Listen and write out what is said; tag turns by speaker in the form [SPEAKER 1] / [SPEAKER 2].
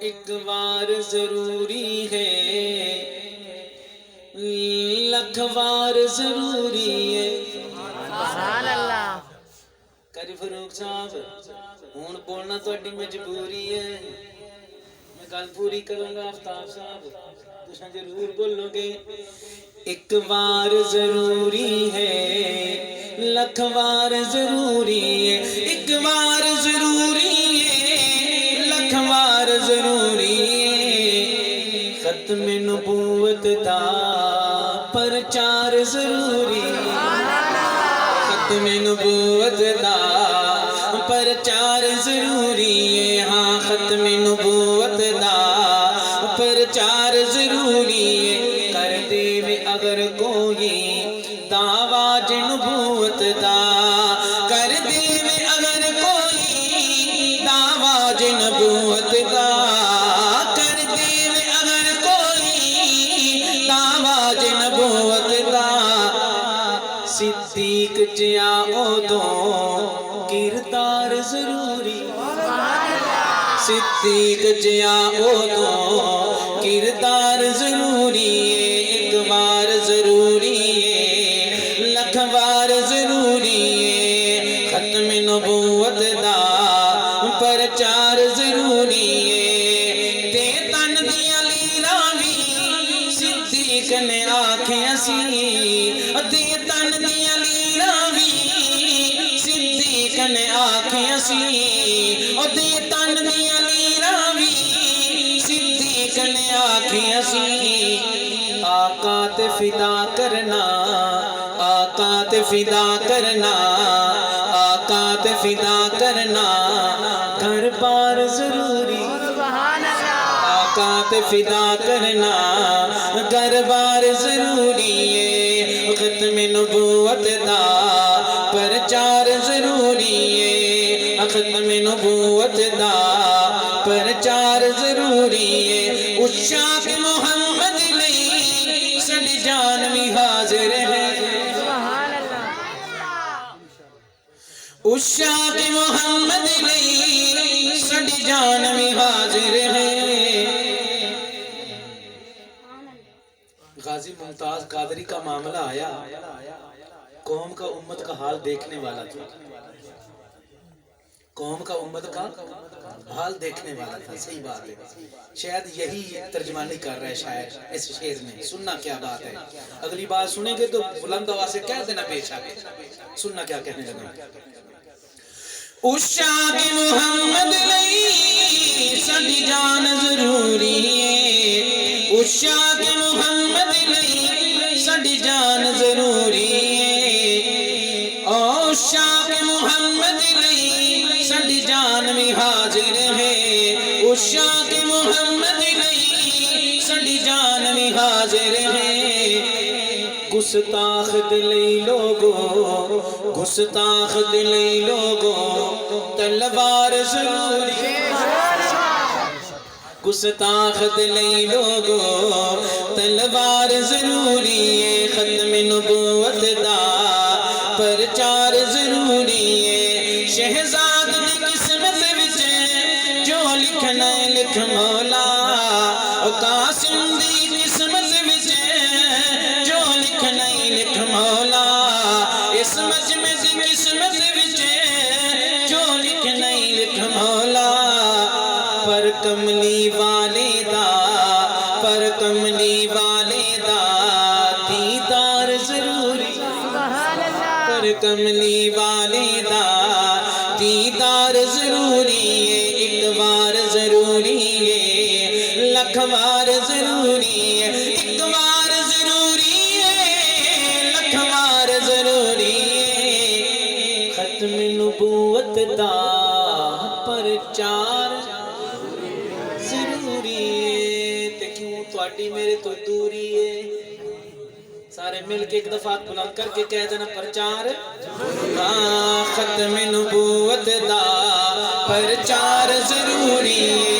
[SPEAKER 1] ایک بار ضروری ہے، لکھ بار ضروری ہے۔
[SPEAKER 2] سبحان اللہ۔
[SPEAKER 1] قاری فاروق صاحب ہون بولنا تہاڈی مجبوری ہے، میں گل پوری کروں گا آفتاب صاحب، تساں ضرور بولو گے۔ ایک بار ضروری ہے، لکھ بار ضروری ہے، ایک بار ضروری ہے، لکھ بار ضروری ہے۔ ختم نبوت دا پرچار ضروری ہے، ختم نبوت دا پرچار ضروری ہے، ہاں ختم نبوت دا پرچار ضروری ہے۔ کر دے میں اگر کوئی دعویٰ نبوت دا، کر دے میں اگر کوئی دعویٰ نبوت دا، کر دے میں اگر کوئی دعویٰ نبوت دا، صدیق جیا ادوں کردار ضروری، صدیق جیا ادوں کردار ضروری ہے۔ ایک بار ضروری ہے، لکھ بار ضروری ہے، ختم نبوت دا پرچار ضروری ہے۔ تے تن دیاں لیراں وی صدیق نے آکھیاں سی، تے تن دیاں لیراں وی صدیق نے آکھیاں سی، تے تن دیاں لیراں وی صدیق نے آکھیاں سی۔ آقا تے فدا کرنا، آقا تے فدا کرنا، آقا تے فدا کرنا، گھر بار ضروری،
[SPEAKER 2] سبحان اللہ۔
[SPEAKER 1] آقا تے فدا کرنا، گھر بار ضروری ہے۔ ختم نبوت دا پرچار ضروری ہے، ختم نبوت دا پرچار ضروری ہے۔ اشاق محمد لئی سڈی جان بھی حاضر ہے،
[SPEAKER 2] سبحان اللہ۔
[SPEAKER 1] اشاق محمد لئی سڈی جان بھی حاضر ہے۔ غازی ممتاز قادری کا معاملہ آیا، قوم کا امت کا حال دیکھنے والا تھا، قوم کا امت کا حال دیکھنے والا تھا۔ صحیح بات ہے، شاید یہی ترجمانی کر رہا ہے شاعر اس شعر میں۔ سننا کیا بات ہے، اگلی بات سنیں گے تو بلند آواز سے کہہ دینا پیش آگے، سننا کیا کہنے لگا۔ اشاق محمد لئی سڈی جان ضروری ہے، اشاق محمد لئی سڈی جان ضروری ہے، اشاق محمد لئی سڈی جان بھی حاضر ہے، اشاق محمد لئی سڈی جان بھی حاضر ہے۔ گستاخ دلی لوگو، گستاخ دلی لوگو، تلوار ضروری ہے، گستاخ دلی لوگو، تلوار ضروری ہے۔ ختم نبوت دا پرچار ضروری ہے۔ شہزاد دی قسمت وچ جو لکھنا ہے لکھ مولا، قاسم دی قسمت وچ جو لکھنا ہے لکھ مولا، اس مجمع دی قسمت وچ جو لکھنا ہے لکھ مولا۔ پر کملی والے دا، پر کملی والے دا دیدار ضروری،
[SPEAKER 2] سبحان اللہ۔
[SPEAKER 1] پر کملی والے دا دیدار ضروری ہے۔ ایک بار ضروری ہے، لکھ بار ضروری ہے، ایک بار ضروری ہے، لکھ بار ضروری ہے۔ ختم نبوت دا پرچار ضروری ہے، تے کیوں تہاڈی میرے تو دوری ہے؟ سارے مل کے ایک دفعہ بلند کر کے کہہ دینا پرچار، ہاں ختم نبوت دا پرچار ضروری ہے۔